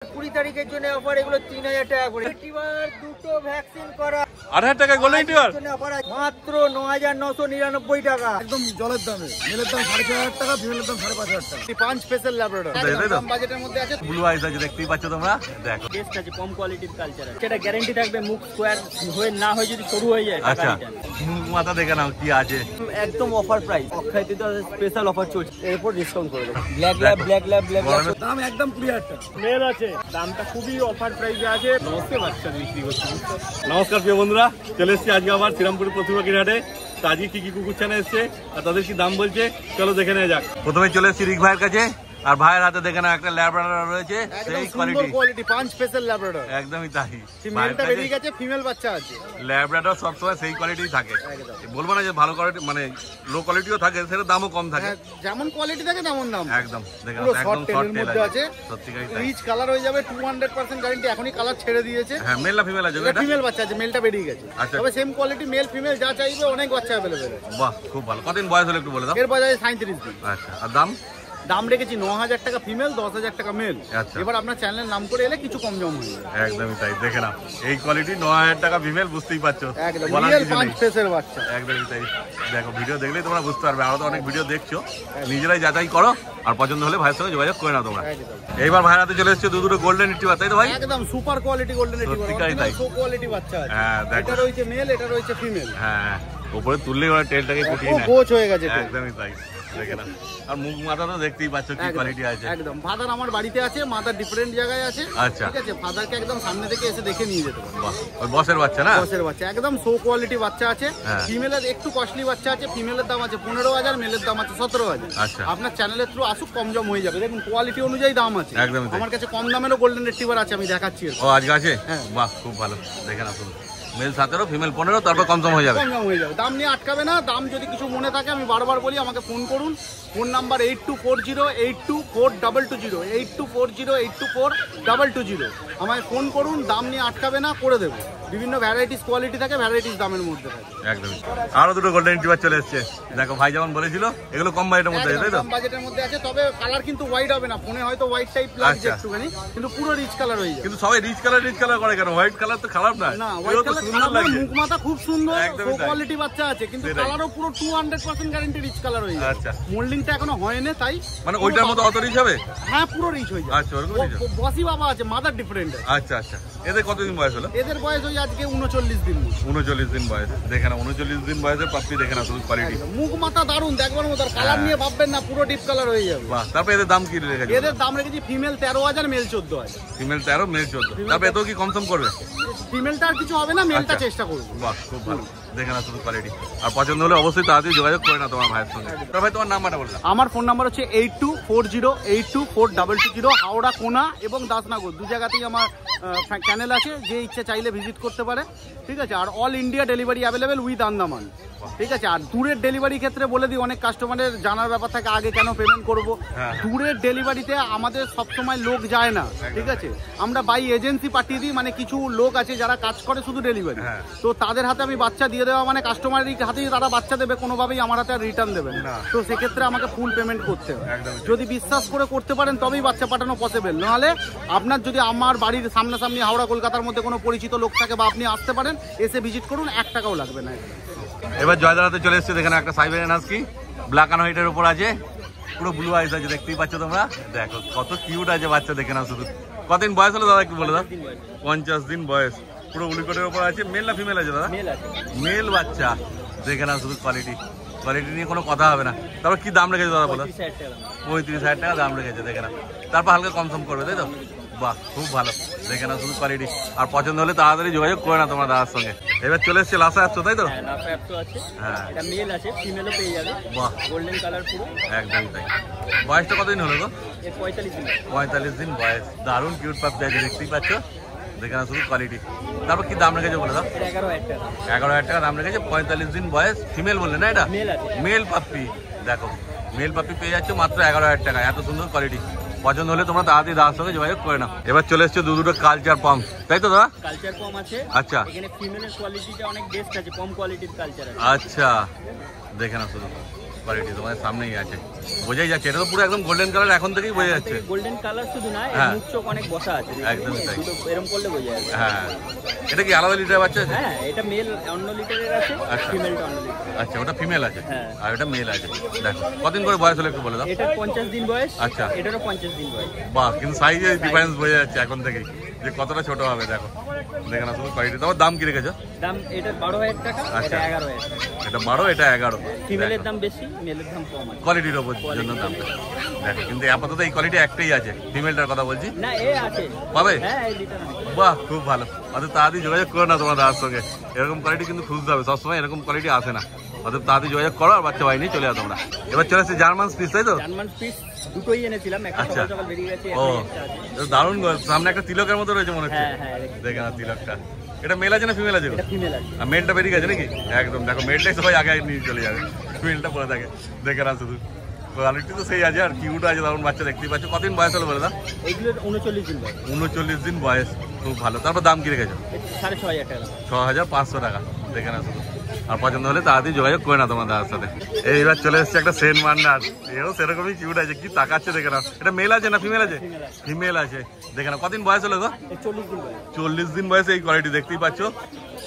20 তারিখের জন্য অফার, এগুলো 3000 টাকা করে। এবার দুটো ভ্যাকসিন করা 8000 টাকা গোল্ডেন রিট্রিভার অফার মাত্র 9999 টাকা, একদম জলের দামে। মেলের দাম 4500 টাকা, ফিমেলের দাম 5500 টাকা। 5 স্পেশাল ল্যাব্রাডর কম বাজেটের মধ্যে আছে। ব্লু আইস আছে, দেখতেই পাচ্ছ তোমরা। দেখো টেস্ট আছে, কম কোয়ালিটির কালচার আছে, সেটা গ্যারান্টি থাকবে। মুখ স্কোয়ার হয়ে না হয় যদি শুরু হয়ে যায়। আচ্ছা, মুখ মাথা দেখে নাও কি আছে। একদম অফার প্রাইস, অক্ষয়তে তো স্পেশাল অফার চলছে, এরপর ডিসকাউন্ট করে দেব। ব্ল্যাক ল্যাব দাম একদম 20000 টাকা। মেল আছে, দামটা খুবই অফার প্রাইসে আছে। নমস্কার, বাচ্চা বিক্রি করছি। নমস্কার প্রিয় বন্ধুরা, চলে এসেছি আজকে আবার শ্রীরামপুরের প্রতিমা কিনহাটে। তো আজকে কি কি কুকুর ছানা এসছে আর তাদের কি দাম বলছে, চলো দেখে নেওয়া যাক। প্রথমে চলে এসেছি রিক ভাইয়ের কাছে, আর ভাইয়ের হাতে দেখে না একটা ল্যাব্রাডর রয়েছে, সেই কোয়ালিটি 5 স্পেশাল ল্যাব্রাডর। একদমই তাই। মেলটা বেরিয়ে গেছে, ফিমেল বাচ্চা আছে। ল্যাব্রাডর সবসময় সেই কোয়ালিটি থাকে, বলবো না যে ভালো কোয়ালিটি, মানে লো কোয়ালিটিও থাকে, সেটা দামও কম থাকে। যেমন কোয়ালিটি থাকে তেমন দাম। একদম দেখেন, পুরো একদম শর্ট টেল মধ্যে আছে, সত্যিকারই তাই। রিচ কালার হয়ে যাবে, 200% গ্যারান্টি। এখনই কালার ছেড়ে দিয়েছে। হ্যাঁ, মেল না ফিমেল আছে? এটা ফিমেল বাচ্চা আছে, মেলটা বেরিয়ে গেছে। তবে সেম কোয়ালিটি মেল ফিমেল যা চাইবে অনেক বাচ্চা अवेलेबल আছে। বাহ, খুব ভালো। কতদিন বয়স হলো একটু বলে দাও। এর বাজারে 37 দিন। আচ্ছা, আর দাম রেখেছি 9000 টাকা ফিমেল, 10000 টাকা মেল। আচ্ছা, এবার আপনার চ্যানেলের নাম করে এলে কিছু কম জম হয়ে যাবে। একদমই তাই। দেখে নাও এই কোয়ালিটি 9000 টাকা ফিমেল, বুঝতেই পারছো। একদম রিয়েল 5 ফেসের বাচ্চা। একদমই তাই। দেখো ভিডিও দেখলেই তোমরা বুঝতে পারবে, আমরা তো অনেক ভিডিও দেখছো, নিজেরাই যাচাই করো, আর পছন্দ হলে ভাইয়ের সঙ্গে যোগাযোগ করে নাও তোমরা। এইবার ভাইয়ের হাতে চলে এসেছে দুটো গোল্ডেন রিট্রিভার, তাই তো ভাই? একদম সুপার কোয়ালিটি গোল্ডেন রিট্রিভার, সত্যিকারই তাই। সো কোয়ালিটি বাচ্চা আছে। হ্যাঁ, দেখো এটা রয়েছে মেল, এটা রয়েছে ফিমেল। হ্যাঁ, উপরে তুললেই ওরা টেলটাকে কুটিয়ে নেয়, গোছ হয়ে গেছে। একদমই তাই। দেখে নাও, আর মুখ মাথা তো দেখতেই পাচ্ছ কি কোয়ালিটি আছে। একদম। ফাদার আমার বাড়িতে আছে, মাদার ডিফারেন্ট জায়গায় আছে। আচ্ছা, ঠিক আছে, ফাদারকে একদম সামনে থেকে এসে দেখে নিয়ে যেতে পারবে। বাহ, ওই বসের বাচ্চা না? বসের বাচ্চা, একদম সো কোয়ালিটি বাচ্চা আছে। হ্যাঁ। ফিমেলের একটু কস্টলি বাচ্চা আছে, ফিমেলের দাম আছে 15000, মেলের দাম আছে 17000। আচ্ছা, আপনার চ্যানেলের থ্রু আসুক, কম জম হয়ে যাবে। দেখুন কোয়ালিটি অনুযায়ী দাম আছে। একদমই তাই। আমার কাছে কম দামেরও গোল্ডেন রিট্রিভার আছে, আমি দেখাচ্ছি। ও আজকে আছে? হ্যাঁ। বাহ, খুব ভালো। দেখে নাও, শুনুন, মেল 17, ফিমেল 15, তারপর কম হয়ে যাবে। কম হয়ে যাবে, দাম নিয়ে আটকাবে না। দাম যদি কিছু মনে থাকে, আমি বারবার বলি, আমাকে ফোন করুন। Phone number 8240824220, 8240824220। আমায় ফোন করুন, দাম নিয়ে আটকাবে না, করে দেবো। বিভিন্ন ভ্যারাইটিস কোয়ালিটি থাকে, ভ্যারাইটিস দামের মধ্যে থাকে। একদমই। আরো দুটো গোল্ডেন রিট্রিভার চলে এসেছে। দেখো ভাই যেমন বলেছিল, এগুলো কম বাজেটের মধ্যে আছে, তাই তো? কম বাজেটের মধ্যে আছে, তবে কালার কিন্তু হোয়াইট হবে না। ফোনে হয়তো হোয়াইট টাইপ লাগছে একটুখানি, কিন্তু পুরো রিচ কালার হয়ে যাবে। কিন্তু সবাই রিচ কালার করে কেন? হোয়াইট কালার তো খারাপ না, না হোয়াইট কালার খারাপ না, মুখ মাথা খুব সুন্দর, একদমই তাই। কোয়ালিটি বাচ্চা আছে, কিন্তু কালারও পুরো 200% গ্যারান্টি রিচ কালার হয়ে যাবে। আচ্ছা, মোল্ডিংটা এখনো হয়নি, তাই মানে ওইটার মতো অত রিচ হবে? হ্যাঁ, পুরো রিচ হয়ে যাবে। আচ্ছা, ওরকম রিচ। বসি বাবা আছে, মাদার ডিফারেন্ট। আচ্ছা আচ্ছা, এদের কতদিন বয়স হলো? এদের বয়স ওই আজকে 39 দিন। 39 দিন বয়স। দেখে না, 39 দিন বয়সের পাপ্পি, দেখে না শুধু কোয়ালিটি। মুখ মাথা দারুন, দেখবার মতো। কালার নিয়ে ভাববেন না, পুরো ডিপ কালার হয়ে যাবে। বাহ, তারপরে এদের দাম কি রেখেছে? এদের দাম রেখেছি ফিমেল 13000, মেল 14000। Female 13, mail 14। তারপরে এত কি কম করবে? ফিমেলটা আর কিছু হবে না, মেলটা চেষ্টা করবো। বাহ, খুব ভালো। দেখে না শুধু কোয়ালিটি, আর পছন্দ হলে অবশ্যই তাড়াতাড়ি যোগাযোগ করে না তোমার ভাইয়ের সঙ্গে। তো ভাই তোমার নাম্বারটা বললাম। আমার ফোন নাম্বার হচ্ছে 8240824220, হাওড়া কোনা এবং দাসনগর, দু জায়গাতেই আমার চ্যানেল আছে। যে ইচ্ছে চাইলে ভিজিট করতে পারে। ঠিক আছে, আর all India delivery available with Andaman. ঠিক আছে, আর দূরের ডেলিভারি ক্ষেত্রে বলে দিই, অনেক কাস্টমারের জানার ব্যাপার থাকে আগে কেন পেমেন্ট করবো। দূরের ডেলিভারিতে আমাদের সবসময় লোক যায় না। ঠিক আছে, আমরা বাই এজেন্সি পাঠিয়ে দিই, মানে কিছু লোক আছে যারা কাজ করে শুধু ডেলিভারি, তো তাদের হাতে আমি বাচ্চা দিয়ে দেওয়া, মানে কাস্টমারের হাতেই তারা বাচ্চা দেবে, কোনোভাবেই আমার হাতে আর রিটার্ন দেবেন না। তো সেক্ষেত্রে আমাকে ফুল পেমেন্ট করতে হবে। যদি বিশ্বাস করে করতে পারেন তবেই বাচ্চা পাঠানো পসিবল। নাহলে আপনার যদি আমার বাড়ির সামনাসামনি হাওড়া কলকাতার মধ্যে কোনো পরিচিত লোক থাকে, বা আপনি আসতে পারেন, এসে ভিজিট করুন, 1 টাকাও লাগবে না। এবার জয়দারাতে চলে এসেছে, দেখেন একটা সাইবেরিয়ান হাস্কি, ব্ল্যাক অ্যান্ড হোয়াইটের উপর আছে, পুরো ব্লু আইস আছে, দেখতেই পাচ্ছ তোমরা। দেখো কত কিউট আছে বাচ্চা, দেখে নাও শুধু। কতদিন বয়স হলো দাদা, একটু বলে দাও? 50 দিন বয়স, পুরো উলিকটের উপর আছে। মেল না ফিমেল আছে দাদা? মেল বাচ্চা। দেখে নাও শুধু কোয়ালিটি নিয়ে কোনো কথা হবে না। তারপর কি দাম রেখেছে দাদা বলো? 35000 টাকা দাম রেখেছে, দেখে না। তারপর হালকা কম করবে, তাই তো? বাহ, খুব ভালো। দেখে না শুধু কোয়ালিটি, আর পছন্দ হলে তাড়াতাড়ি যোগাযোগ করে না তোমার দাদার সঙ্গে। এবার চলে এসছে লাসা আসছো, তাই তো? হ্যাঁ, মেল আছে, ফিমেলও পেয়ে যাবে। বাহ, গোল্ডেন কালার পুরো, একদমই তাই। বয়সটা কতদিন হলো গো? 45 দিন বয়স। দারুণ কিউট পাপ্পি আছে, দেখতেই পাচ্ছ। দেখে না শুধু কোয়ালিটি। তারপর কি দাম রেখেছে বলে দাও? 11000 টাকা দাম রেখেছে। 45 দিন বয়স, ফিমেল বললে না? এটা মেল পাপ্পি। দেখো, মেল পাপ্পি পেয়ে যাচ্ছে মাত্র 11000 টাকা। এত সুন্দর কোয়ালিটি, পছন্দ হলে তোমরা তাড়াতাড়ি দাদার সঙ্গে যোগাযোগ করে নাও। এবার চলে এসছে দুটো কালচার পাম্প, তাই তো দাদা? কালচার পাম্প আছে। আচ্ছা, এখানে ফিমেলের কোয়ালিটিটা অনেক বেস্ট আছে, কম কোয়ালিটির কালচার আছে। আচ্ছা, দেখে না শুধু কোয়ালিটি তোমাদের সামনেই আছে, বোঝাই যাচ্ছে। এটা তো পুরো একদম গোল্ডেন কালার, এখন থেকেই বোঝা যাচ্ছে। গোল্ডেন কালার শুধু না, হ্যাঁ। মুখ চোখ অনেক বসা আছে, একদমই তাই। দুটো এরকম করলে বোঝা যাবে। হ্যাঁ, এটা কি আলাদা লিটার বাচ্চা আছে? হ্যাঁ, এটা মেল অন্য লিটারের আছে, আচ্ছা। ফিমেলটা অন্য লিটার। আচ্ছা, ওটা ফিমেল আছে হ্যাঁ। আর এটা মেল আছে। দেখো কতদিন করে বয়স হলো একটু বলে দাও। এটার 50 দিন বয়স, আচ্ছা। এটারও 50 দিন বয়স। বাহ, কিন্তু সাইজে ডিফারেন্স বোঝা যাচ্ছে এখন থেকেই যে কতটা ছোট হবে। দেখো দেখে না শুধু কোয়ালিটি। তোমার দাম কি রেখেছো? দাম এটা 12,000 টাকা, আচ্ছা। এটা 11,000 টাকা। এটা 12, এটা 11। ফিমেলের দাম বেশি, মেলের দাম কম আছে। কোয়ালিটির ওপর জন্য দাম। দেখো কিন্তু আপাতত এই কোয়ালিটি একটাই আছে, ফিমেলটার কথা বলছি। না, এ আছে পাবে? হ্যাঁ, এই লিটার আছে। বাহ, খুব ভালো। অতএব তাড়াতাড়ি যোগাযোগ করো না তোমার দাদার সঙ্গে, এরকম কোয়ালিটি কিন্তু খুঁজতে হবে, সবসময় এরকম কোয়ালিটি আসে না। অতএব তাড়াতাড়ি যোগাযোগ করো আর বাচ্চা ভাই নিয়ে চলে যাও তোমরা। এবার চলে আসছে জার্মান স্পিচ, তাই তো? জার্মান পিস দুটোই এনেছিলাম, একটা আচ্ছা। সকাল সকাল বেরিয়ে গেছে, ও, একটা আছে। দারুণ গো। সামনে একটা তিলকের মতো রয়েছে মনে হচ্ছে। হ্যাঁ হ্যাঁ, দেখে না তিলকটা, এটা মেল আছে না ফিমেল আছে? এটা ফিমেল আছে। আর মেলটা বেরিয়ে গেছে নাকি? একদম দেখো, মেলটাই সবাই আগে নিয়ে চলে যাবে, মেলটা পরে থাকে। দেখে না শুধু কোয়ালিটি তো সেই আছে আর কিউট আছে, দারুণ বাচ্চা দেখতেই পাচ্ছ। কতদিন বয়স হলো বলে দাও? এইগুলোর 39 দিন বয়স। 39 দিন বয়স, খুব ভালো। তারপর দাম কি রেখেছো? 6,500 টাকা। 6,500 টাকা। দেখে না শুধু। আর পছন্দ হলে তাড়াতাড়ি যোগাযোগ করে না তোমার দাদার সাথে। এইবার চলে এসছে একটা সেন মান্নার, এও সেরকমই কিউট আছে, কি তাকাচ্ছে দেখে না। এটা মেল আছে না ফিমেল আছে? ফিমেল আছে। দেখে না কতদিন বয়স হলো গো? 40 দিন বয়স। 40 দিন বয়সে এই কোয়ালিটি দেখতেই পাচ্ছ।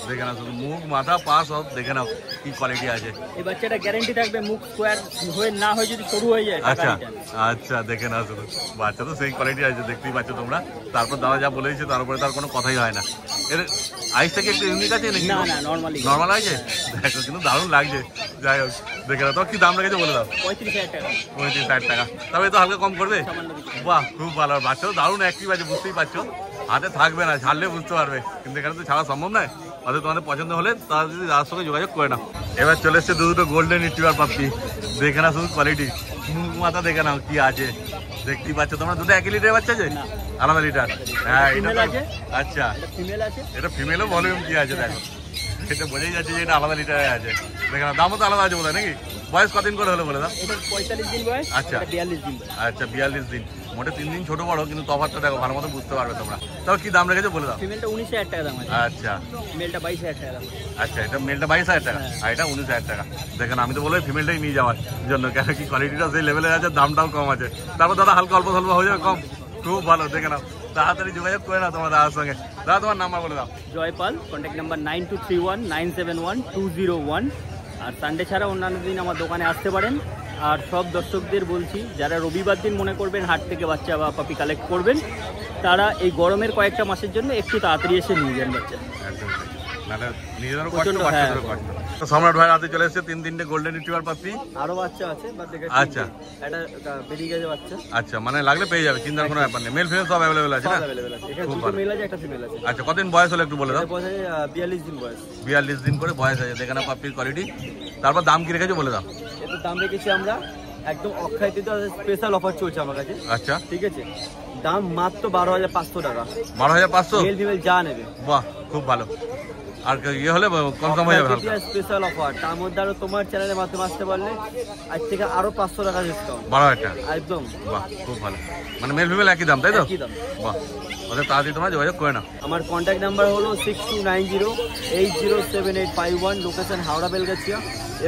দেখে না শুধু মুখ মাথা পা সব দেখে নাও কি কোয়ালিটি আছে। এই বাচ্চাটা গ্যারান্টি থাকবে মুখ স্কোয়ার হয়ে না হয়, যদি সরু হয়ে যায়। আচ্ছা আচ্ছা, দেখে না শুধু বাচ্চা তো সেই কোয়ালিটি আছে, দেখতেই পাচ্ছ তোমরা। তারপর দাদা যা বলেছে তারপরে তার কোনো কথাই হয় না। এর আইসটা কি একটু ইউনিক আছে নাকি? না না, নরমালি নর্মাল আছে। দেখো কিন্তু দারুণ লাগছে। যাই হোক, দেখে না। তোমার কি দাম রেখেছে বলে দাও? 35,000 টাকা। 35,000 টাকা। তবে তো হালকা কম করবে? সামান্য কিছু। বাহ, খুব ভালো। বাচ্চাও দারুণ অ্যাক্টিভ আছে, বুঝতেই পারছো। হাতে থাকবে না, ছাড়লে বুঝতে পারবে, কিন্তু এখানে তো ছাড়া সম্ভব নয়। অর্থাৎ তোমাদের পছন্দ হলে তারা যদি তার সঙ্গে যোগাযোগ করে নাও। এবার চলে এসছে দুটো গোল্ডেন রিট্রিভার পাপ্পি। দেখে না শুধু কোয়ালিটি, মুখ মাথা দেখে নাও কি আছে, দেখতেই পাচ্ছ তোমরা। দুটো একই লিটারের বাচ্চা আছে? না। আলাদা লিটার। হ্যাঁ, এটা ফিমেল তো আছে। আচ্ছা, এটা ফিমেল আছে। এটা ফিমেলও ভলিউম কি আছে দেখো, এটা বোঝাই যাচ্ছে যে এটা আলাদা লিটারে আছে। দেখে না দামও তো আলাদা আছে বোধহয় নাকি? বয়স কদিন করে হলো বলে দাও? এটা 45 দিন বয়স। আচ্ছা। এটা 42 দিন বয়স। আচ্ছা, 42 দিন। মোটে 3 দিন ছোট বড়, কিন্তু তফাৎটা দেখো, ভালো মতো বুঝতে পারবে তোমরা। তাও কি দাম রেখেছো বলে দাও? ফিমেলটা 19,000 টাকা দাম আছে, আচ্ছা মেলটা 22,000 টাকা দাম। আচ্ছা, এটা মেলটা 22,000 টাকা আর এটা 19,000 টাকা। দেখেন আমি তো বলবো ফিমেলটাই নিয়ে যাওয়ার জন্য, কেন কি কোয়ালিটিটা সেই লেভেলের আছে, দামটাও কম আছে। তারপর দাদা হালকা অল্প স্বল্প হয়ে যাবে কম, খুব ভালো। দেখে নাও, তাড়াতাড়ি যোগাযোগ করে নাও তোমার দাদার সঙ্গে। দাদা তোমার নাম্বার বলে দাও। Jaipal, contact number 9231971201। আর সানডে ছাড়া অন্যান্য দিন আমার দোকানে আসতে পারেন। আর সব দর্শকদের বলছি, যারা রবিবার দিন মনে করবেন হাট থেকে বাচ্চা বা পাপি কালেক্ট করবেন, তারা এই গরমের কয়েকটা মাসের জন্য একটু তাড়াতাড়ি এসে নিয়ে যান বাচ্চা। একদম তাই। নাহলে নিজেদেরও কষ্ট, প্রচণ্ড, বাচ্চাদেরও কষ্ট। তো সম্রাট ভাইয়ের হাতে চলে এসেছে তিনটে গোল্ডেন রিট্রিভার পাপ্পি। আরো বাচ্চা আছে, বাট আচ্ছা। এটা বেরিয়ে গেছে বাচ্চা। আচ্ছা, মানে লাগলে পেয়ে যাবে, চিন্তার কোনো ব্যাপার নেই। মেল ফিমেল সব অ্যাভেলেবেল আছে সব না? অ্যাভেলেবেল আছে। এখানে খুব দুটো ভালো। মেল আছে, একটা ফিমেল আছে। আচ্ছা, কতদিন বয়স হলো একটু বলে দাও? এটা বয়স আছে 42 দিন বয়স। 42 দিন করে বয়স আছে। দেখে না পাপ্পির কোয়ালিটি। তারপর দাম কি রেখেছো বলে দাও? এটার দাম রেখেছি আমরা একদম অক্ষয় তৃতীয়া স্পেশাল অফার চলছে আমার কাছে। আচ্ছা, ঠিক আছে, দাম মাত্র 12,500 টাকা। 12,500? মেল ফিমেল যা নেবে। বাহ, খুব ভালো। আর ইয়ে হলে কম হয়ে যাবে হালকা। স্পেশাল অফার, তার মধ্যে আরো তোমার চ্যানেলের মাধ্যমে আসতে পারলে আজ থেকে আরো 500 টাকা ডিসকাউন্ট। 12,000 টাকা। একদম। বাহ, খুব ভালো। মানে মেল ফিমেল একই দাম, তাই তো? একই দাম। বাহ, ওদের তাড়াতাড়ি তোমরা যোগাযোগ করে নাও। আমার কন্ট্যাক্ট নাম্বার হলো 6290807851, লোকেশন হাওড়া বেলগাছিয়া,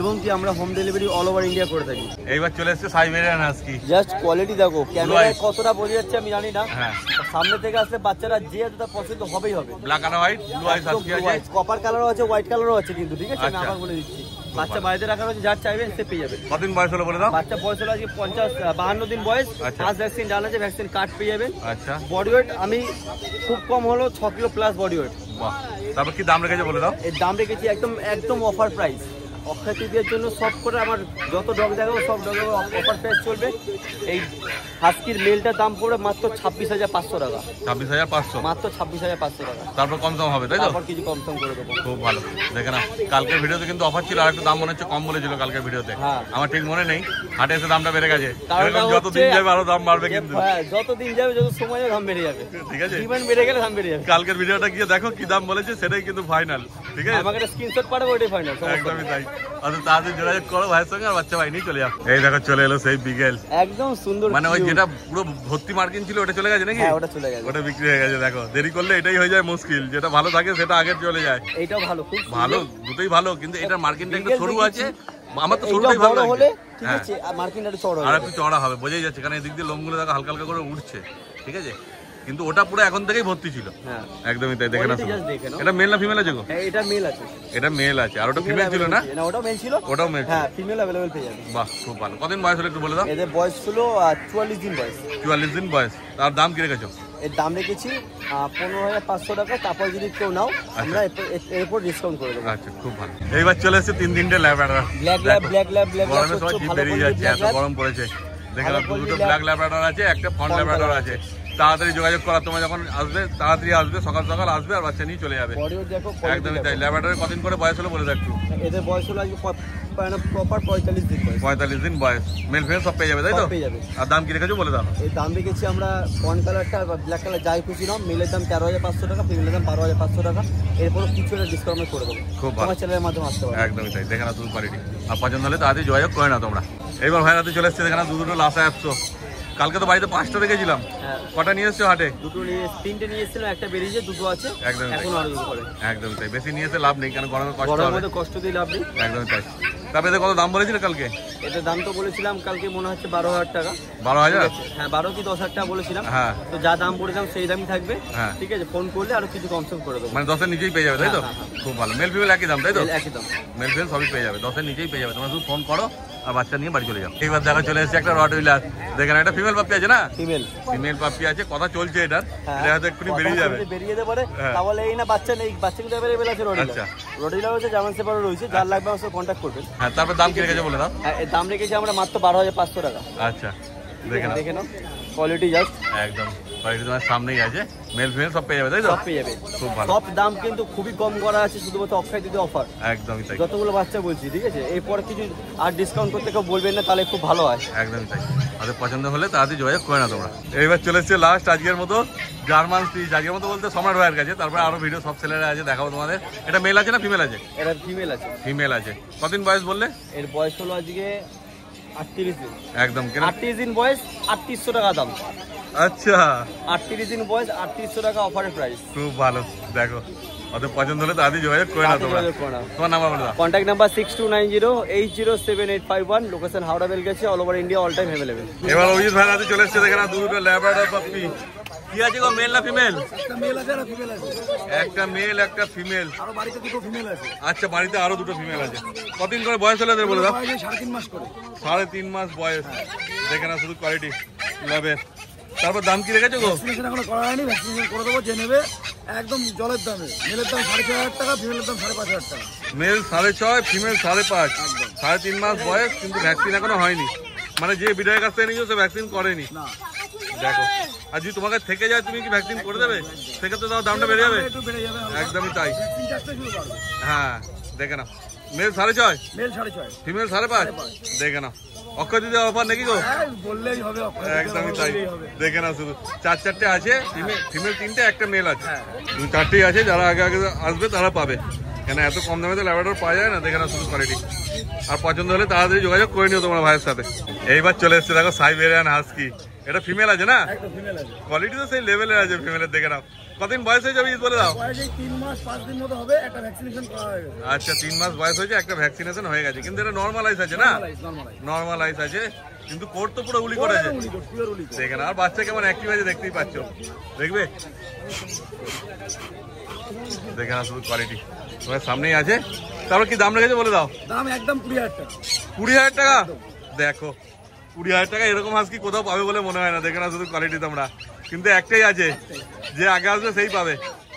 এবং কি আমরা home delivery all over India করে থাকি। এইবার চলে এসছে সাইবেরিয়ান হাস্কি। জাস্ট কোয়ালিটি দেখো, ক্যামেরায় কতটা বোঝা যাচ্ছে আমি জানি না। হ্যাঁ, সামনে থেকে আসলে বাচ্চারা যে যেটা পছন্দ হবেই হবে। Black and white, blue ice husky আছে। কপার কালারও আছে, হোয়াইট কালারও আছে, কিন্তু ঠিক আছে আমি আচ্ছা। আবার বলে দিচ্ছি, বাচ্চা বাড়িতে রাখার হচ্ছে, যার চাইবেন সে পেয়ে যাবে। কতদিন বয়স হলো বলে দাও? বাচ্চা বয়স হলো আজকে 52 দিন বয়স। আচ্ছা। ফার্স্ট ভ্যাকসিন ডাল আছে, ভ্যাকসিন কার্ড পেয়ে যাবেন। আচ্ছা, বডি ওয়েট আমি খুব কম হলো 6 কিলো প্লাস বডি ওয়েট। বাহ। তারপর কি দাম রেখেছো বলে দাও? এর দাম রেখেছি একদম অফার প্রাইস। অক্ষয় তৃতীয়ার জন্য সব করে আমার যত ডগ দেখাবো সব ডগের অফার প্রাইস চলবে। এই হাস্কির মেলটার দাম পড়বে মাত্র 26,500 টাকা। 26,500? মাত্র 26,500 টাকা। তারপর কম সম হবে, তাই তো? তারপর কিছু কম সম করে দেবো। খুব ভালো। দেখে না, কালকের ভিডিওতে কিন্তু অফার ছিল, আর একটু দাম মনে হচ্ছে কম বলেছিল কালকের ভিডিওতে। হ্যাঁ। আমার ঠিক মনে নেই, হাটে এসে দামটা বেড়ে গেছে। কারণটা এরকম যত দিন যাবে আরো দাম বাড়বে কিন্তু। হ্যাঁ, যত দিন যাবে যত সময় যাবে দাম বেড়ে যাবে। ঠিক আছে, ডিমান্ড বেড়ে গেলে দাম বেড়ে যাবে। কালকের ভিডিওটা গিয়ে দেখো কি দাম বলেছে, সেটাই কিন্তু ফাইনাল। ঠিক আছে, আমাকে একটা স্ক্রিনশট পাঠাবো, ওইটাই ফাইনাল। একদমই তাই। অত তাড়াতাড়ি যোগাযোগ করো ভাইয়ের সঙ্গে, আর বাচ্চা ভাই নিয়ে চলে যাও। এই দেখো চলে এলো সেই বিগেল। একদম সুন্দর, মানে ওই cute। যেটা পুরো ভর্তি মার্কিন ছিল ওটা চলে গেছে নাকি? হ্যাঁ, ওটা চলে গেছে। ওটা বিক্রি হয়ে গেছে। দেখো, দেরি করলে এটাই হয়ে যায় মুশকিল, যেটা ভালো থাকে সেটা আগে চলে যায়। এইটাও ভালো, খুব ভালো, দুটোই ভালো, কিন্তু এটার মার্কিনটা একটু সরু আছে, আমার তো এইটা ছোটটাই ভালো বড় লাগছে। হলে ঠিক হ্যাঁ। আছে, আর মার্কিন একটু চড়া আর হবে। একটু চড়া হবে, বোঝাই যাচ্ছে, কারণ এদিক দিয়ে লোমগুলো দেখো হালকা হালকা করে উঠছে, ঠিক আছে। কিন্তু ওটা পুরো এখন থেকেই ভর্তি ছিল। হ্যাঁ একদমই তাই, দেখে না। Quality just দেখে নাও। এটা মেল না ফিমেল আছে গো? হ্যাঁ এটা মেল আছে, এটা মেল আছে, আর ওটা ফিমেল ছিল না? না ওটাও মেল ছিল, ওটাও মেল। হ্যাঁ ফিমেল अवेलेबल পেয়ে যাবে। বাহ, খুব ভালো। কতদিন বয়স হলো একটু বলে দাও। এদের বয়স ছিল 44 দিন বয়স। 44 দিন বয়স। আর দাম কি রেখেছো? এর দাম রেখেছি 15,500 টাকা। তারপর যদি কেউ নাও আমরা এরপর ডিসকাউন্ট করে দেবো। আচ্ছা, খুব ভালো। এইবার চলে এসেছে 3 ল্যাব্রাডর। ব্ল্যাক ল্যাব গরমে সবাই জিভ বেরিয়ে যাচ্ছে, এত গরম পড়েছে। দেখে নাও, দুটো ব্ল্যাক ল্যাব্রাডর আছে, একটা ফন ল্যাব্রাডর আছে। তাড়াতাড়ি যোগাযোগ করা, তোমরা যখন আসবে তাড়াতাড়ি আসবে, সকাল সকাল আসবে আর বাচ্চা নিয়ে চলে যাবে। বডিও দেখো, একদমই তাই। ল্যাব্রাডরের কদিন করে বয়স হলো বলে দাও একটু। এদের বয়স হলো আজকে প্রপার 45 দিন বয়স। 45 দিন বয়স। মেল ফিমেল সব পেয়ে যাবে, তাই তো? সব পেয়ে যাবে। আর দাম কি রেখেছো বলে দাও। এর দাম রেখেছি আমরা ফন কালারটা বা ব্ল্যাক কালার যাই খুশি নাও, মেলের দাম 13,500 টাকা, ফিমেলের দাম 12,500 টাকা। এরপর কিছু একটা ডিসকাউন্ট করে দেবো। খুব ভালো। তোমার চ্যানেলের মাধ্যমে আসতে পারবে। একদমই তাই, দেখে না তুমি কোয়ালিটি। আর পছন্দ হলে তাড়াতাড়ি যোগাযোগ করে না তোমরা। এইবার ভাই রাতে চলে এসছে, দেখে না দুটো লাসা অ্যাপসো। কালকে তো বাড়িতে 5টা রেখেছিলাম, হ্যাঁ কটা নিয়ে এসছো হাটে? দুটো তিনটে নিয়ে এসেছিলাম, একটা বেরিয়েছে, দুটো আছে একদমই তাই। এখন আরো দুটো করে। একদমই তাই, বেশি নিয়ে এসে লাভ নেই, কারণ গরমে কষ্ট গরমের হবে। মধ্যে কষ্ট দিয়ে লাভ নেই। একদমই তাই। তারপরে এদের কত দাম বলেছিলে কালকে? এটার দাম তো বলেছিলাম কালকে মনে হচ্ছে 12,000 টাকা। 12,000? হ্যাঁ 12 কি 10,000 টাকা বলেছিলাম। হ্যাঁ। তো যা দাম বলেছিলাম সেই দামই থাকবে। হ্যাঁ। ঠিক আছে, ফোন করলে আরো কিছু কমসম করে দেবো। মানে 10-এর নিচেই পেয়ে যাবে, তাই তো? হ্যাঁ, হ্যাঁ। খুব ভালো। মেল ফিমেল একই দাম, তাই তো? একই দাম। মেল ফিমেল সবই পেয়ে যাবে, 10-এর নিচেই পেয়ে যাবে। তোমরা শুধু ফোন করো আর বাচ্চা নিয়ে বাড়ি চলে যাও। এইবার দেখা চলে এসেছে একটা রটউইলার। দেখেন একটা ফিমেল পাপ্পি আছে না? ফিমেল ফিমেল পাপ্পি আছে, কথা চলছে এটার। হ্যাঁ। এটা হয়তো এক্ষুনি বেরিয়ে যাবে। বেরিয়ে যেতে পারে। হ্যাঁ। তাহলে এই না বাচ্চা নেই, বাচ্চা কিন্তু অ্যাভেলেবেল আছে রোডিলা। আচ্ছা। রোডিলা রয়েছে, জার্মান শেপার্ডও রয়েছে, যার লাগবে আমার সাথে কন্ট্যাক্ট করবেন। হ্যাঁ, তারপর দাম কি রেখেছে বলে দাও। হ্যাঁ এর দাম রেখেছি আমরা মাত্র 12,500 টাকা। আচ্ছা, দেখে নাও। দেখে নাও কোয়ালিটি জাস্ট একদম কোয়ালিটি তোমার সামনেই আছে। মেল ফিমেল সব পেয়ে যাবে, তাই তো? সব পেয়ে যাবে। খুব ভালো। সব দাম কিন্তু খুবই কম করা আছে, শুধুমাত্র অফার দিতে অফার। একদমই তাই, যতগুলো বাচ্চা বলছি, ঠিক আছে। এরপর কিছু আর ডিসকাউন্ট করতে কেউ বলবেন না, তাহলে খুব ভালো হয়। একদমই তাই। তাদের পছন্দ হলে তাড়াতাড়ি যোগাযোগ করে না তোমরা। এইবার চলে এসছে লাস্ট আজকের মতো জার্মান স্পিচ। আজকের মতো বলতে সম্রাট ভাইয়ের কাছে, তারপরে আরো ভিডিও সব ছেলেরা আছে, দেখাবো তোমাদের। এটা মেল আছে না ফিমেল আছে? এটা ফিমেল আছে। ফিমেল আছে। কতদিন বয়স বললে? এর বয়স হলো আজকে 38 দিন। একদম কেন? 38 দিন বয়স, 3800 টাকা দাম। আচ্ছা, 38 দিন বয়স, 3800 টাকা অফারের প্রাইস। খুব ভালো। দেখো, ওদের পছন্দ হলে তাড়াতাড়ি যোগাযোগ করে না তোমরা। তোমার নাম্বার বলে দাও। Contact number 6290807851, location Howrah Belgachi, all over India, all time available. এবার অভিজিৎ ভাই হাতে চলে এসছে, দেখে না দুটো ল্যাব্রাডর পাপ্পি। কি আছে গো, মেল না ফিমেল? একটা মেল আছে আর ফিমেল আছে। একটা মেল একটা ফিমেল। আর বাড়িতে দুটো ফিমেল আছে। আচ্ছা, বাড়িতে আরো দুটো ফিমেল আছে। কতদিন করে বয়স হলে এদের বলে দাও। 3.5 মাস করে। 3.5 মাস বয়স। দেখে না শুধু কোয়ালিটি লাভের। তারপর দাম কি রেখেছো গো? ভ্যাকসিনেশন এখনো করা হয়নি, ভ্যাকসিনেশন করে দেবো। যে নেবে একদম জলের দামে। মেলের দাম 6,500 টাকা, ফিমেলের দাম 5,500 টাকা। Mail 6.5, female 5.5। 3.5 মাস বয়স, কিন্তু ভ্যাকসিন এখনো হয়নি। মানে যে বিডারের কাছ থেকে নিয়েছো সে ভ্যাকসিন করেনি। না দেখো, আর যদি তোমাকে থেকে যায় তুমি কি ভ্যাকসিন করে দেবে? সেক্ষেত্রে তোমার দামটা বেড়ে যাবে। একটু বেড়ে যাবে। একদমই তাই। ভ্যাকসিন চার্জটা শুরু করবে। হ্যাঁ, দেখে নাও। Mail 6.5, mail 6.5, female 5.5। দেখে নাও, অক্ষয় দিদি অফার নাকি গো? বললেই হবে। একদমই তাই। দেখে নাও, শুধু 4-4টে আছে, ফিমেল 3টে, একটা মেল আছে। 4টেই আছে, যারা আগে আগে আসবে তারা পাবে। কেন এত কম দামে তো ল্যাবরেটর পাওয়া যায় না। দেখে নাও শুধু কোয়ালিটি। আর পছন্দ হলে তাড়াতাড়ি যোগাযোগ করে নিও তোমার ভাইয়ের সাথে। এইবার চলে এসছে দেখো সাইবেরিয়ান হাস্কি। এটা ফিমেল আছে না? কোয়ালিটি তো সেই লেভেলের আছে ফিমেলের। দেখে নাও। কতদিন বয়স হয়ে যাবে বলে দাও। 3 মাস 5 দিন মতো হবে, একটা ভ্যাকসিনেশন করা হয়ে গেছে। আচ্ছা, 3 মাস বয়স হয়েছে, একটা ভ্যাকসিনেশন হয়ে গেছে, কিন্তু এটা নর্মালাইজ আছে না? নর্মালাইজ আছে, কিন্তু কোট তো পুরো উলি করেছে। দেখে না। আর বাচ্চা কেমন অ্যাক্টিভ আছে দেখতেই পাচ্ছ। দেখবে, দেখে না শুধু কোয়ালিটি তোমার সামনেই আছে। তারপর কি দাম রেখেছে বলে দাও। দাম একদম 20,000 টাকা। 20,000 টাকা? দেখো, 20,000 টাকা এরকম হাস্কি কোথাও পাবে বলে মনে হয় না। দেখে না শুধু কোয়ালিটি তোমরা। কিন্তু একটাই আছে, যে আগে আসবে সেই পাবে।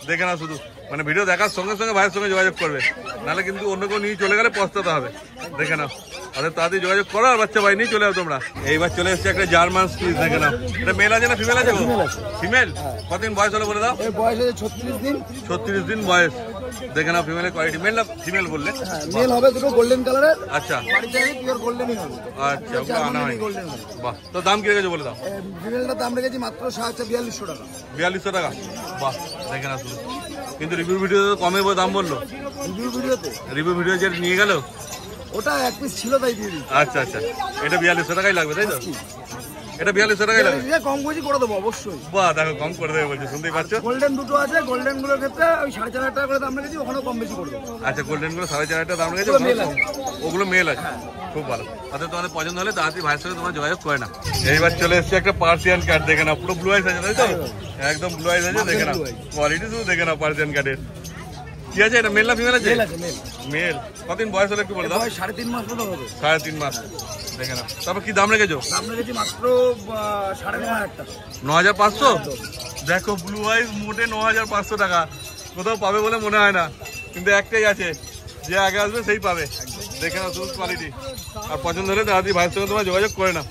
দেখে না শুধু, মানে ভিডিও দেখার সঙ্গে সঙ্গে ভাইয়ের সঙ্গে যোগাযোগ করবে, নাহলে কিন্তু অন্য কেউ নিয়ে চলে গেলে পস্তাতে হবে। দেখে নাও, তাদের তাড়াতাড়ি যোগাযোগ করো আর বাচ্চা ভাই নিয়ে চলে যাও তোমরা। এইবার চলে এসছে একটা জার্মান স্পিচ। দেখে নাও, এটা মেল আছে না ফিমেল আছে? ফিমেল। কতদিন বয়স হলো বলে দাও। এর বয়স হচ্ছে 36 দিন। 36 দিন বয়স। দেখে নাও, ফিমেলের কোয়ালিটি। মেল না ফিমেল বললে? মেল হবে, দুটো গোল্ডেন কালারের। আচ্ছা বাড়িতে আমি পিওর গোল্ডেনই হবে। আচ্ছা, ওগুলো আনা হয়। বাহ, তো দাম কি রেখেছো বলে দাও। ফিমেলটার দাম রেখেছি মাত্র 4200 টাকা। 4200 টাকা? বাহ, দেখে না শুধু। কিন্তু রিভিউ ভিডিও কমে দাম বললো। রিভিউ ভিডিওতে রিভিউ ভিডিও যে নিয়ে গেল ওটা এক পিস ছিল, তাই দিয়ে দিই। আচ্ছা আচ্ছা, এটা 4200 টাকাই লাগবে, তাই তো? এটা 4200 টাকায় লাগবে, কম বেশি করে দেবো অবশ্যই। বাহ দেখো কম করে দেবে বলছে, শুনতেই পাচ্ছ। গোল্ডেন দুটো আছে, গোল্ডেন গুলোর ক্ষেত্রে ওই 4500 টাকা করে দাম রেখেছি, ওখানেও কম বেশি করে দেবো। আচ্ছা গোল্ডেন গুলো 4500 টাকা দাম রেখেছে, ওগুলো মেল আছে, খুব ভালো। তাদের তোমাদের পছন্দ হলে তাড়াতাড়ি ভাইয়ের সাথে তোমার যোগাযোগ করে না। এইবার চলে এসেছে একটা পার্সিয়ান ক্যাট, দেখে না পুরো ব্লু আইস আছে তাই তো, একদম ব্লু আইস আছে, দেখে না কোয়ালিটি শুধু দেখে না পার্সিয়ান ক্যাটের। কি আছে এটা, মেল না ফিমেল আছে? মেল। কতদিন বয়স হলে একটু বলে দাও। 3.5 মাস মতো হবে। 3.5 মাস, দেখে না। তারপর কি দাম রেখেছো? দাম রেখেছি মাত্র 9,500 টাকা। 9,500? দেখো ব্লু আইস মোটে 9,500 টাকা, কোথাও পাবে বলে মনে হয় না, কিন্তু একটাই আছে, যে আগে আসবে সেই পাবে। দেখে না শুধু কোয়ালিটি, আর পছন্দ হলে তাড়াতাড়ি ভাইয়ের সঙ্গে তোমার যোগাযোগ করে না।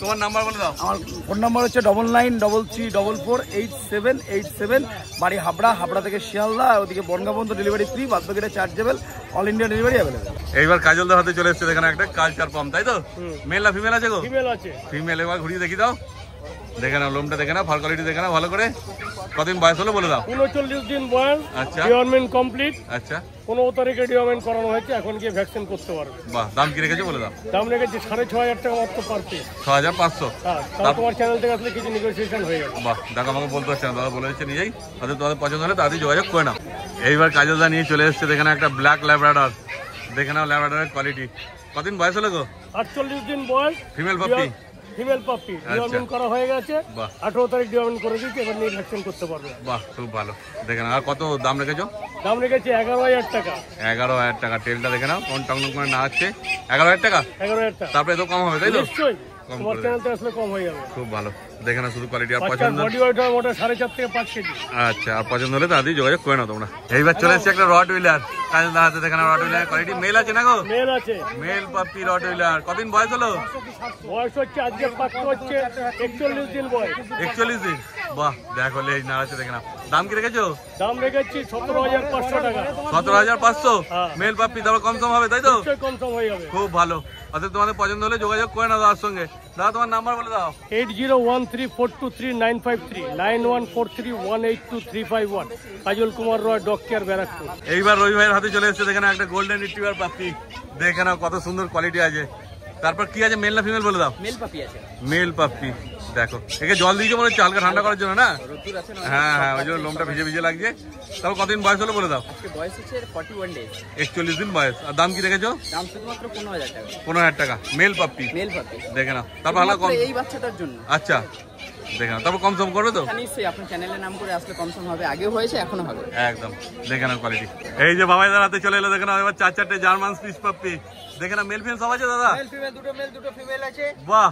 তোমার নাম্বার বলে দাও। আমার ফোন নাম্বার হচ্ছে 9933448787, বাড়ি হাবড়া, হাবড়া থেকে শিয়ালদা, ওদিকে বনগাঁ পর্যন্ত ডেলিভারি ফ্রি, বাদ বাকিটা chargeable, all India delivery available. এইবার কাজলদার হাতে চলে এসছে দেখেন একটা কালচার পাম্প, তাই তো? মেল না ফিমেল আছে গো? ফিমেল আছে। ফিমেল, এবার ঘুরিয়ে দেখি দাও, দেখে নাও লোমটা, দেখে নাও ফার কোয়ালিটি, দেখে নাও ভালো করে। কতদিন বয়স হলো বলে দাও। 39 দিন বয়স। আচ্ছা, ডিওয়ার্মেন্ট কমপ্লিট। আচ্ছা, 15 তারিখে ডিওয়ার্মেন্ট করানো হয়েছে, এখন গিয়ে ভ্যাকসিন করতে পারবে। বাহ, দাম কি রেখেছো বলে দাও। দাম রেখেছি 6,500 টাকা মাত্র পার পিস। 6,500? হ্যাঁ, তাহলে তোমার চ্যানেল থেকে আসলে কিছু নেগোসিয়েশন হয়ে যাবে। বাহ, দেখো আমাকে বলতে হচ্ছে না, দাদা বলে দিচ্ছে নিজেই, তাদের তোমাদের পছন্দ হলে তাদের যোগাযোগ করে নাও। এইবার কাজলদা নিয়ে চলে এসছে দেখে না একটা ব্ল্যাক ল্যাব্রাডর, দেখে নাও ল্যাব্রাডরের কোয়ালিটি। কতদিন বয়স হলো গো? 48 দিন বয়স। ফিমেল পাপি? ফিমেল পাপি, ডিওয়ার্মেন্ট করা হয়ে গেছে। 18 তারিখ ডিওয়ার্মেন্ট করে দিয়েছি, এবার নিয়ে ভ্যাকসিন করতে পারবে। বাহ, খুব ভালো। দেখে নাও, আর কত দাম রেখেছো? দাম রেখেছি 11,000 টাকা। 11,000 টাকা। টেলটা দেখে নাও, কোন টং করে না আছে, 11,000 টাকা। 11,000 টাকা। তারপরে তো কম হবে তাই তো? নিশ্চয়ই, কম তোমার করে চ্যানেল থেকে আসলে কম হয়ে যাবে। খুব ভালো, দেখে না শুধু কোয়ালিটি আর বাচ্চার পছন্দ। বডি ওয়েট হয় মোটা 4.5 থেকে 5 কেজি। আচ্ছা, আর পছন্দ হলে তাড়াতাড়ি যোগাযোগ করে নাও তোমরা। এইবার চলে এসছে একটা রড হুইলার, কাজলদার হাতে দেখে নাও রড হুইলার কোয়ালিটি। মেল আছে না গো? মেল আছে। মেল পাপি রড হুইলার। কতদিন বয়স হলো? বয়স হচ্ছে আজকে পাক্কা হচ্ছে 41 দিন বয়স। 41 দিন। বাহ, দেখো লেজ নাড়াচ্ছে, দেখে নাও। দাম কি রেখেছো? দাম রেখেছি 17,500 টাকা। 17,500? হ্যাঁ। মেল পাপি, তারপর কম সম হবে তাই তো? নিশ্চয়ই কম সম হয়ে যাবে। খুব ভালো। অতএব তোমাদের পছন্দ হলে যোগাযোগ করে নাও দাদার সঙ্গে। দাদা তোমার নাম্বার বলে দাও। 8013423953, 9143182351, কাজল কুমার রয়, ডগ কেয়ার, ব্যারাকপুর। এইবার রবি ভাইয়ের হাতে চলে এসছে দেখে নাও একটা গোল্ডেন রিট্রিভার পাপি, দেখে নাও কত সুন্দর কোয়ালিটি আছে। তারপর কি আছে, মেল না ফিমেল বলে দাও। মেল পাপি আছে। মেল পাপি, দেখো একে জল দিয়েছে মনে হচ্ছে হালকা ঠান্ডা করার জন্য না? হ্যাঁ হ্যাঁ, ওই জন্য লোমটা ভিজে ভিজে লাগছে। তারপর কতদিন বয়স হলো বলে দাও। আজকে বয়স হচ্ছে 41 ডেজ। 41 দিন বয়স। আর দাম কি রেখেছো? দাম শুধুমাত্র 15,000 টাকা। 15,000 টাকা। মেল পাপি, মেল পাপি দেখে নাও। তারপর হালকা কম, এই বাচ্চাটার জন্য। আচ্ছা দেখে নাও। তারপর কম সম করবে তো? নিশ্চয়ই, আপনার চ্যানেলের নাম করে আসলে কম সম হবে, আগেও হয়েছে এখনো হবে। একদম, দেখে নাও কোয়ালিটি। এই যে বাবাইদার হাতে চলে এলো, দেখে নাও এবার 4-4টে জার্মান স্পিচ পাপি, দেখে নাও। মেল ফিমেল সব আছে দাদা? মেল ফিমেল, দুটো মেল দুটো ফিমেল আছে। বাহ,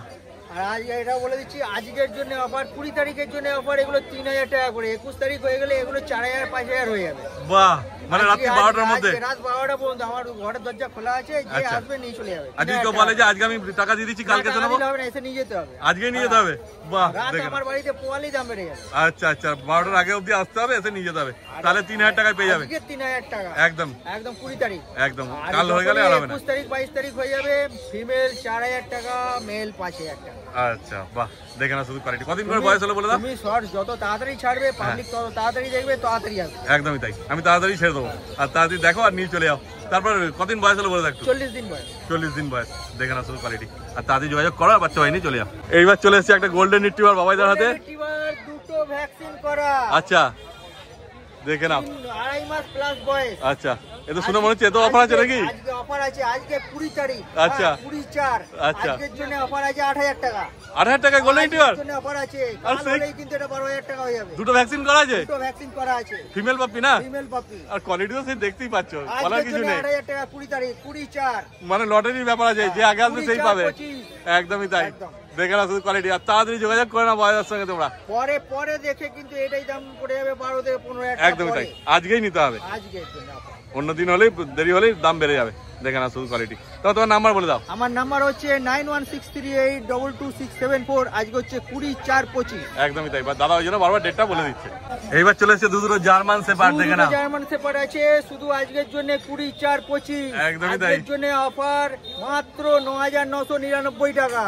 আর আজ এটা বলে দিচ্ছি, আজকের জন্য অফার, 20 তারিখের জন্য অফার, এগুলো 3,000 টাকা করে। 21 তারিখ হয়ে গেলে এগুলো 4,000 5,000 হয়ে যাবে। বাহ, মানে রাত্রি 12টার মধ্যে? রাত 12টা পর্যন্ত আমার ঘরের দরজা খোলা আছে, যে আচ্ছা। আসবে নিয়ে চলে যাবে। আজকে কেউ বলে যে আজকে আমি টাকা দিয়ে দিচ্ছি কালকে নেবো, হবে না, এসে নিয়ে যেতে হবে। আজকে নিয়ে যেতে হবে? বাহ, রাত দেখে নাও। আমার বাড়িতে পোয়ালি দাম বেড়ে যাবে। আচ্ছা আচ্ছা, 12টার আগে অব্দি আসতে হবে, এসে নিয়ে যেতে হবে, তাহলে 3,000 টাকায় পেয়ে যাবে। আজকে 3,000 টাকা একদম একদম 20 তারিখ একদম, কাল হয়ে গেলে আর হবে না। 21 তারিখ 22 তারিখ হয়ে যাবে। ফিমেল 4,000 টাকা, মেল 5,000 টাকা। আচ্ছা, বাহ, দেখে না শুধু কোয়ালিটি। কতদিন করে বয়স হলো বলে দাও। তুমি শর্ট যত তাড়াতাড়ি ছাড়বে, পাবলিক তত তাড়াতাড়ি দেখবে, তাড়াতাড়ি আসবে। একদমই তাই, আমি তাড়াতাড়ি ছেড়ে দেবো, আর তাড়াতাড়ি দেখো আর নিয়ে চলে যাও। তারপর কতদিন বয়স হলো বলে দেখো। 40 দিন বয়স। 40 দিন বয়স, দেখে না শুধু কোয়ালিটি, আর তাড়াতাড়ি যোগাযোগ করো, বাচ্চা বাহিনী চলে যাও। এইবার চলে এসেছে একটা গোল্ডেন রিট্রিভার বাবাইদার হাতে। রিট্রিভার দুটো ভ্যাকসিন করা। আচ্ছা, দেখে নাও। 2.5 মাস প্লাস বয়স। আচ্ছা, এ তো শুনে মনে হচ্ছে এত অফার আছে নাকি? আজকে অফার আছে, আজকে 20 তারিখ। আচ্ছা। 24 আচ্ছা। আজকের জন্য অফার আছে 8,000 টাকা। 8,000 টাকা গোল্ডেন রিট্রিভার? আজকের জন্য অফার আছে, আর কাল সেই- হলেই কিন্তু এটা 12,000 টাকা হয়ে যাবে। দুটো ভ্যাকসিন করা আছে? দুটো ভ্যাকসিন করা আছে। ফিমেল পাপি না? ফিমেল পাপি। আর কোয়ালিটি তো সেই দেখতেই পাচ্ছ, বলার আজকের কিছু জন্য নেই। 8,000 টাকা, 20 তারিখ, 24। মানে লটারির ব্যাপার আছে, যে আগে আসবে সেই পাবে। 25। একদমই তাই, একদম। দেখে না শুধু কোয়ালিটি, আর তাড়াতাড়ি যোগাযোগ করে না বাবাইদার সঙ্গে তোমরা। পরে পরে দেখে কিন্তু এটাই দাম পড়ে যাবে 12 থেকে 15,000 টাকা। একদমই তাই, আজকেই নিতে হবে, আজকের জন্য offer। অন্য দিন হলেই দেরি হলেই দাম বেড়ে যাবে। দেখে না শুধু কোয়ালিটি। তো তোমার নাম্বার বলে দাও। আমার নাম্বার হচ্ছে 9163822674। আজকে হচ্ছে 20/4/25। একদমই তাই, দাদা ওই জন্য বারবার ডেটটা বলে দিচ্ছে। এইবার চলে এসেছে দুটো জার্মান শেপার্ড, দেখে না। জার্মান শেপার্ড আছে শুধু আজকের জন্য 20/4/25। একদমই তাই। আজকের জন্য অফার মাত্র 9,999 টাকা।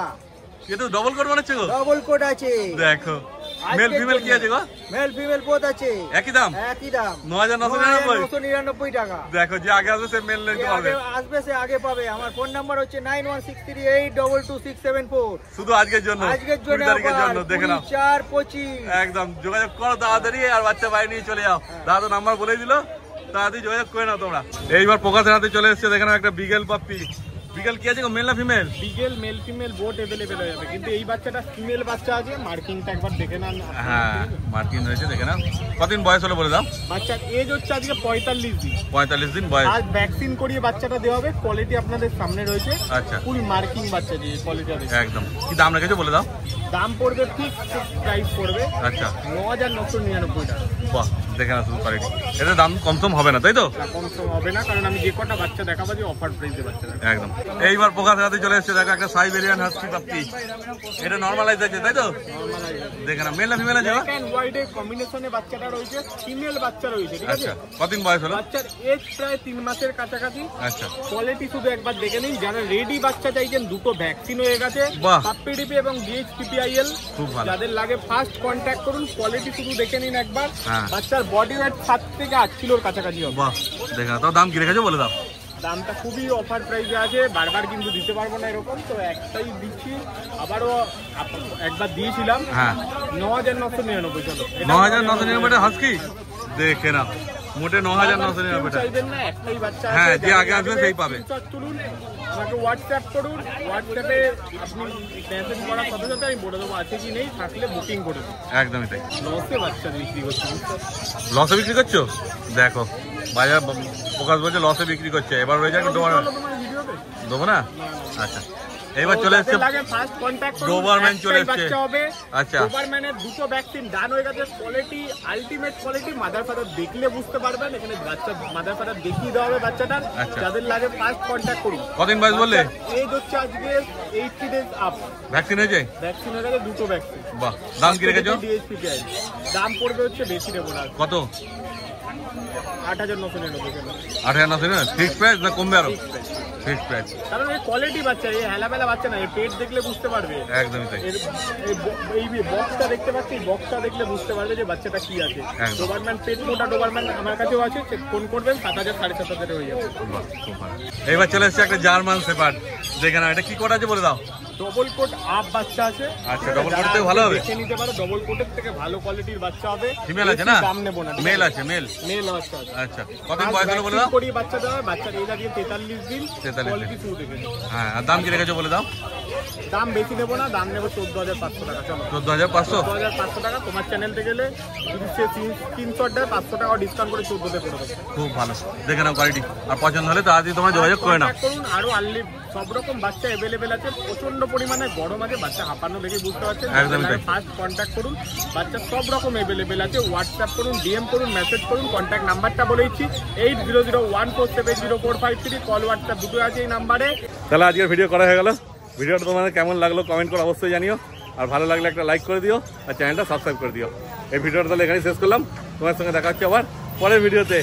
কিন্তু ডবল কোড মনে হচ্ছে গো। ডবল কোড আছে। দেখো মেল ফিমেল কি আছে গো? মেল ফিমেল বোথ আছে, একই দাম একই দাম 9999 টাকা। দেখো যে আগে আসবে সে মেল নিতে পারবে, আসবে সে আগে পাবে। আমার ফোন নাম্বার হচ্ছে 9163822674। শুধু আজকের জন্য, আজকের জন্য 20 তারিখের জন্য দেখে নাও। 425 একদম যোগাযোগ করো তাড়াতাড়ি, আর বাচ্চা বাইরে নিয়ে চলে যাও। দাদা তো নাম্বার বলেই দিল, তাড়াতাড়ি যোগাযোগ করে নাও তোমরা। এইবার প্রকাশের হাতে চলে এসেছে, দেখে নাও একটা বিগেল পাপ্পি। বিগেল কি আছে গো, মেল না female? Beagle male female both available হয়ে যাবে, কিন্তু এই বাচ্চাটা ফিমেল বাচ্চা আছে, মার্কিংটা একবার দেখে নেন। হ্যাঁ মার্কিন রয়েছে, দেখে নাও। কতদিন বয়স হলো বলে দাও? বাচ্চার এজ হচ্ছে আজকে 45 দিন। 45 দিন বয়স। আজ ভ্যাকসিন করিয়ে বাচ্চাটা দেওয়া হবে। কোয়ালিটি আপনাদের সামনে রয়েছে, আচ্ছা ফুল মার্কিং বাচ্চা দিয়ে কোয়ালিটি আছে একদম। কি দাম রেখেছো বলে দাও? দাম পড়বে ঠিক প্রাইস পড়বে আচ্ছা 9999 টাকা। বাহ দেখে নাও শুধু কোয়ালিটি, এটা দাম কম হবে না তাই তো? কম সম হবে না, কারণ আমি যে কটা বাচ্চা দেখাবো যে অফার প্রাইসে বাচ্চা দেখাবো। একদম। এইবার প্রকাশের হাতে চলে এসেছে, দেখো একটা সাইবেরিয়ান হাস্কি পাপ্পি। এটা নরমালাইজ আছে তাই তো? দেখে না মেল না ফিমেল আছে? ব্ল্যাক এন্ড হোয়াইট এর কম্বিনেশনে বাচ্চাটা রয়েছে, ফিমেল বাচ্চা রয়েছে, ঠিক আছে? আচ্ছা কতদিন বয়স হলো? বাচ্চার এজ প্রায় 3 মাসের কাছাকাছি। আচ্ছা কোয়ালিটি শুধু একবার দেখে নিন। যারা রেডি বাচ্চা চাইছেন, দুটো ভ্যাকসিন হয়ে গেছে, বাহ। পাপ্পিডিপি এবং ডিএইচপিপিআইএল, খুব ভালো। যাদের লাগে ফার্স্ট কন্ট্যাক্ট করুন। কোয়ালিটি শুধু দেখে নিন একবার। হ্যাঁ। বাচ্চার বডি ওয়েট 7 থেকে 8 কিলোর কাছাকাছি হবে। বাহ দেখে নাও। তো দাম কি রেখেছো বলে দাও? দামটা খুবই অফার প্রাইসে আছে, বারবার কিন্তু দিতে পারবো না এরকম, তো একটাই দিচ্ছি। আবারও একবার দিয়েছিলাম, হ্যাঁ 9999। চলো 9999 হাস্কি দেখে নাও, মোটে 9999 চাইবেন না, একটাই বাচ্চা হ্যাঁ, আছে। যে আগে আসবে সেই পাবে। স্ক্রিনশট তুলুন, আমাকে হোয়াটসঅ্যাপ করুন। হোয়াটসঅ্যাপে আপনি মেসেজ করার সাথে সাথে আমি বলে দেবো আছে কি নেই, থাকলে বুকিং করে দেবো। একদমই তাই। লসে বাচ্চা বিক্রি করছি। লসে বিক্রি করছো? দেখো বাজার প্রকাশ বলছে লসে বিক্রি করছে। এবার রয়ে যাক তোমার দেবো না। আচ্ছা এইবার চলে এসছে ফার্স্ট কন্ট্যাক্ট করুন। ডোবারম্যান চলে এসছে। বাচ্চা হবে। আচ্ছা ডোবারম্যানের দুটো ভ্যাকসিন ডান হয়ে গেছে। Quality ultimate quality, mother father দেখলে বুঝতে পারবেন। এখানে বাচ্চা মাদার ফাদার দেখিয়ে দেওয়া হবে বাচ্চাটার। আচ্ছা। যাদের লাগে ফার্স্ট কন্ট্যাক্ট করুন। কদিন বয়স বললে? এজ হচ্ছে আজকে 80 ডেজ আপ। ভ্যাকসিন হয়েছে? ভ্যাকসিন হয়ে গেছে, দুটো ভ্যাকসিন। বাহ দাম কি রেখেছো? ডিএইচপিপিআই দাম পড়বে হচ্ছে বেশি নেবো না, কত? 8999। 8999 ফিক্স প্রাইস না কমবে আরো? Fix price. কারণ এই কোয়ালিটি বাচ্চা, এই হেলাবেলা বাচ্চা না, এই পেট দেখলে বুঝতে পারবে। একদমই তাই। এই বক্সটা দেখতে পাচ্ছি, বক্সটা দেখলে বুঝতে পারবে যে বাচ্চাটা কি আছে। একদম। ডোবারম্যান পেট মোটা ডোবারম্যান আমার কাছেও আছে, ফোন করবেন 7000 7,500 হয়ে যাবে। বাহ খুব ভালো। এইবার চলে এসছে একটা জার্মান শেপার্ড, দেখে নাও। এটা কি কোড আছে বলে দাও? ডবল কোট আপ বাচ্চা আছে। আচ্ছা, double coat থেকে ভালো হবে? দেখে নিতে পারো, ডবল কোটের থেকে ভালো কোয়ালিটির বাচ্চা হবে। ফিমেল আছে না? দাম নেব না। মেল আছে? মেল মেল বাচ্চা আছে। আচ্ছা কতদিন বয়স হলো বলে দাও? করি বাচ্চা দেওয়া, বাচ্চার এজ আজকে 43 দিন। 43 কোয়ালিটি শুরু থেকে হ্যাঁ। আর দাম কি রেখেছো বলে দাও? দাম বেশি নেবো না, দাম নেবো 14,500 টাকা। চলো 14,500। 14,500 টাকা। তোমার চ্যানেলতে গেলে যদি সে স্ক্রিনশট দেয় 500 টাকা ডিসকাউন্ট করে 14,000 করে দেবো। খুব ভালো, দেখে নাও কোয়ালিটি। আর পছন্দ হলে তাড়াতাড়ি তোমরা যোগাযোগ করে নাও। কন্ট্যাক্ট করুন। আরো আনলি সব রকম বাচ্চা অ্যাভেলেবেল আছে। প্রচন্ড পরিমাণে গরম আছে, বাচ্চা হাঁপানো দেখে বুঝতে পারছেন। একদমই তাই। ফার্স্ট কন্ট্যাক্ট করুন, বাচ্চা সব রকম অ্যাভেলেবেল আছে। হোয়াটসঅ্যাপ করুন, ডিএম করুন, মেসেজ করুন। কন্ট্যাক্ট নাম্বারটা বলে দিচ্ছি 8001470453। কল হোয়াটসঅ্যাপ দুটো আছে এই নাম্বারে। তাহলে আজকের ভিডিও করা হয়ে গেল। ভিডিওটা তোমাদের কেমন লাগলো কমেন্ট করে অবশ্যই জানিও। আর ভালো লাগলে একটা লাইক করে দিও, আর চ্যানেলটা সাবস্ক্রাইব করে দিও। এই ভিডিওটা তাহলে এখানেই শেষ করলাম। তোমার সঙ্গে দেখা হচ্ছে আবার পরের ভিডিওতে।